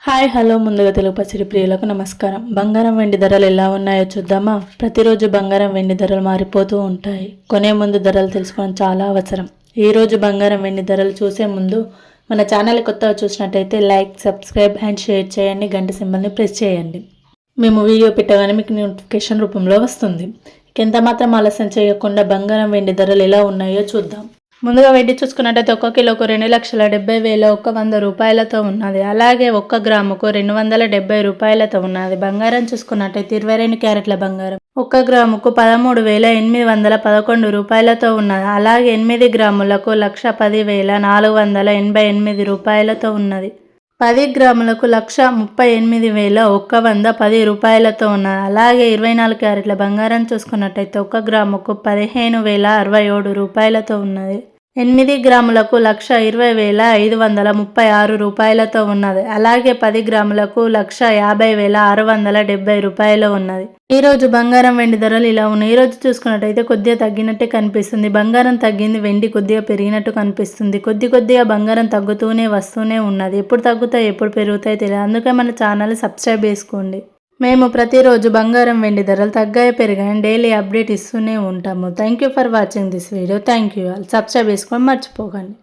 Hi hello ముందుగా తెలుగు పసిడి ప్రియులకు నమస్కారం. బంగారం వెండి ధరలు ఎలా ఉన్నాయో చూద్దామా. ప్రతిరోజు బంగారం వెండి ధరలు మారిపోతూ ఉంటాయి. కొనే ముందు ధరలు తెలుసుకోవడం చాలా అవసరం. ఈ రోజు బంగారం వెండి ధరలు చూసే ముందు మన ఛానల్ కొత్తగా చూసినట్టయితే లైక్, సబ్స్క్రైబ్ అండ్ షేర్ చేయండి. గంట సింబల్ని ప్రెస్ చేయండి. మేము వీడియో పెట్టగానే మీకు నోటిఫికేషన్ రూపంలో వస్తుంది. ఎంత మాత్రం ఆలస్యం చేయకుండా బంగారం వెండి ధరలు ఎలా ఉన్నాయో చూద్దాం. ముందుగా వెండి చూసుకున్నట్టయితే 1 కిలోకు 2,70,000 ఒక 100 రూపాయలతో ఉన్నది. అలాగే 1 గ్రాముకు 270 రూపాయలతో ఉన్నది. బంగారం చూసుకున్నట్టయితే 22 క్యారెట్ల బంగారం 1 గ్రాముకు 13,811 రూపాయలతో ఉన్నది. అలాగే 8 గ్రాములకు 1,10,488 రూపాయలతో ఉన్నది. 10 గ్రాములకు 1,38,110 రూపాయలతో ఉన్నది. అలాగే 24 క్యారెట్ల బంగారం చూసుకున్నట్టయితే 1 గ్రాముకు 15,067 రూపాయలతో ఉన్నది. 8 గ్రాములకు 1,20,536 రూపాయలతో ఉన్నది. అలాగే 10 గ్రాములకు 1,50,670 రూపాయలు ఉన్నది. ఈ రోజు బంగారం వెండి ధరలు ఇలా ఉన్నాయి. ఈ రోజు చూసుకున్నట్టయితే కొద్దిగా తగ్గినట్టే కనిపిస్తుంది. బంగారం తగ్గింది, వెండి కొద్దిగా పెరిగినట్టు కనిపిస్తుంది. కొద్దిగా బంగారం తగ్గుతూనే వస్తూనే ఉన్నది. ఎప్పుడు తగ్గుతాయి ఎప్పుడు పెరుగుతాయో తెలియదు. అందుకే మన ఛానల్ సబ్స్క్రైబ్ చేసుకోండి. మేము ప్రతిరోజు బంగారం వెండి ధరలు తగ్గాయి పెరిగాయని డైలీ అప్డేట్ ఇస్తూనే ఉంటాము. Thank you for watching this video. Thank you all. Subscribe చేసుకోవడం మర్చిపోకండి.